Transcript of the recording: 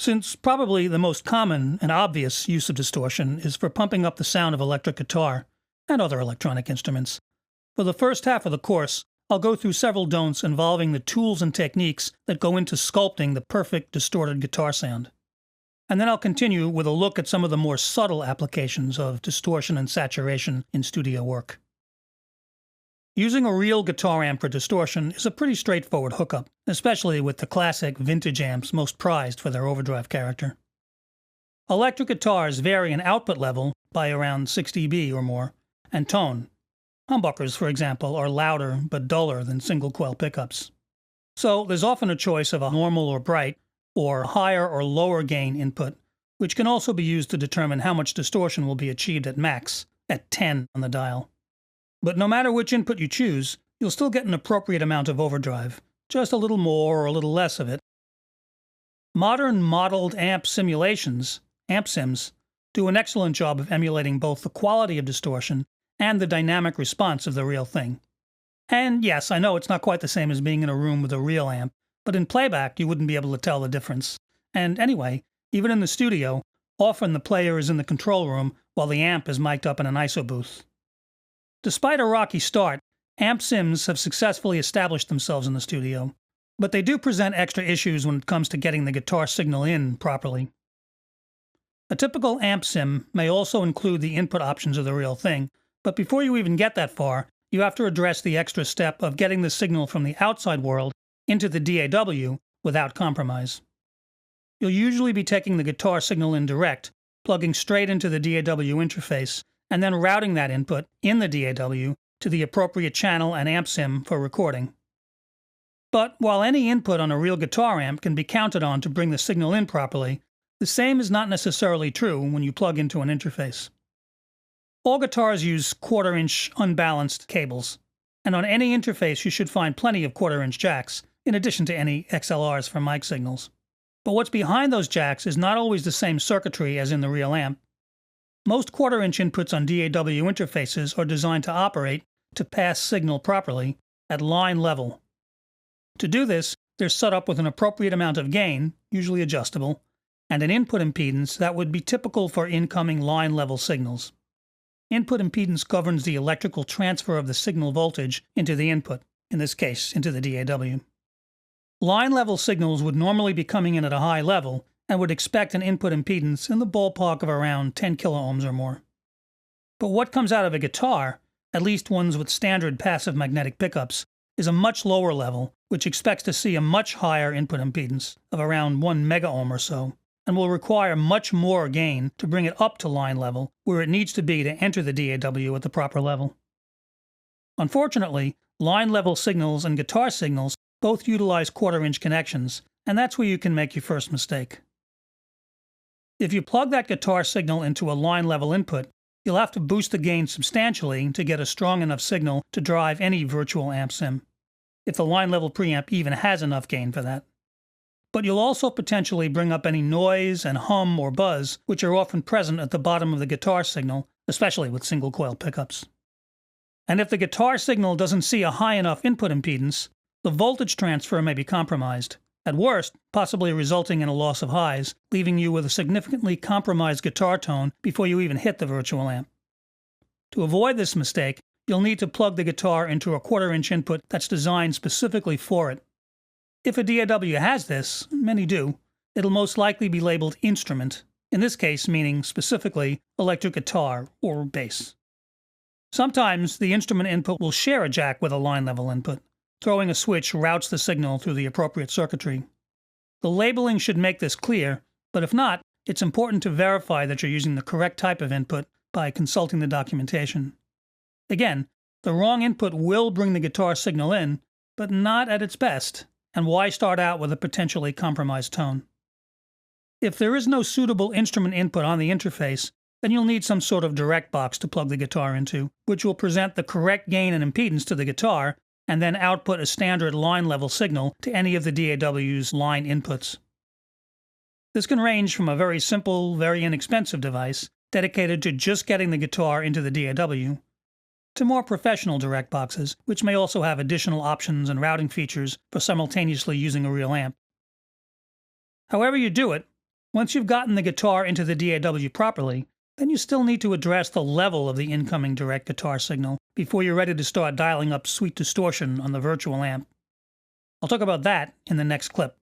Since probably the most common and obvious use of distortion is for pumping up the sound of electric guitar and other electronic instruments, for the first half of the course, I'll go through several don'ts involving the tools and techniques that go into sculpting the perfect distorted guitar sound. And then I'll continue with a look at some of the more subtle applications of distortion and saturation in studio work. Using a real guitar amp for distortion is a pretty straightforward hookup, especially with the classic vintage amps most prized for their overdrive character. Electric guitars vary in output level by around 6 dB or more, and tone. Humbuckers, for example, are louder but duller than single-coil pickups. So there's often a choice of a normal or bright, or higher or lower gain input, which can also be used to determine how much distortion will be achieved at max, at 10 on the dial. But no matter which input you choose, you'll still get an appropriate amount of overdrive, just a little more or a little less of it. Modern modeled amp simulations, amp sims, do an excellent job of emulating both the quality of distortion and the dynamic response of the real thing. And yes, I know it's not quite the same as being in a room with a real amp, but in playback you wouldn't be able to tell the difference. And anyway, even in the studio, often the player is in the control room while the amp is mic'd up in an ISO booth. Despite a rocky start, amp sims have successfully established themselves in the studio, but they do present extra issues when it comes to getting the guitar signal in properly. A typical amp sim may also include the input options of the real thing, but before you even get that far, you have to address the extra step of getting the signal from the outside world into the DAW without compromise. You'll usually be taking the guitar signal in direct, plugging straight into the DAW interface, and then routing that input in the DAW to the appropriate channel and amp sim for recording. But while any input on a real guitar amp can be counted on to bring the signal in properly, the same is not necessarily true when you plug into an interface. All guitars use quarter-inch unbalanced cables, and on any interface you should find plenty of quarter-inch jacks, in addition to any XLRs for mic signals. But what's behind those jacks is not always the same circuitry as in the real amp. Most quarter-inch inputs on DAW interfaces are designed to operate, to pass signal properly, at line level. To do this, they're set up with an appropriate amount of gain, usually adjustable, and an input impedance that would be typical for incoming line-level signals. Input impedance governs the electrical transfer of the signal voltage into the input, in this case, into the DAW. Line-level signals would normally be coming in at a high level, and would expect an input impedance in the ballpark of around 10 kiloohms or more. But what comes out of a guitar, at least ones with standard passive magnetic pickups, is a much lower level, which expects to see a much higher input impedance of around 1 megaohm or so, and will require much more gain to bring it up to line level, where it needs to be to enter the DAW at the proper level. Unfortunately, line-level signals and guitar signals both utilize quarter-inch connections, and that's where you can make your first mistake. If you plug that guitar signal into a line-level input, you'll have to boost the gain substantially to get a strong enough signal to drive any virtual amp sim, if the line-level preamp even has enough gain for that. But you'll also potentially bring up any noise and hum or buzz which are often present at the bottom of the guitar signal, especially with single-coil pickups. And if the guitar signal doesn't see a high enough input impedance, the voltage transfer may be compromised, at worst, possibly resulting in a loss of highs, leaving you with a significantly compromised guitar tone before you even hit the virtual amp. To avoid this mistake, you'll need to plug the guitar into a quarter-inch input that's designed specifically for it. If a DAW has this, many do, it'll most likely be labeled instrument, in this case meaning specifically electric guitar or bass. Sometimes the instrument input will share a jack with a line-level input. Throwing a switch routes the signal through the appropriate circuitry. The labeling should make this clear, but if not, it's important to verify that you're using the correct type of input by consulting the documentation. Again, the wrong input will bring the guitar signal in, but not at its best, and why start out with a potentially compromised tone? If there is no suitable instrument input on the interface, then you'll need some sort of direct box to plug the guitar into, which will present the correct gain and impedance to the guitar, and then output a standard line-level signal to any of the DAW's line inputs. This can range from a very simple, very inexpensive device dedicated to just getting the guitar into the DAW, to more professional direct boxes, which may also have additional options and routing features for simultaneously using a real amp. However you do it, Once you've gotten the guitar into the DAW properly, then you still need to address the level of the incoming direct guitar signal before you're ready to start dialing up sweet distortion on the virtual amp. I'll talk about that in the next clip.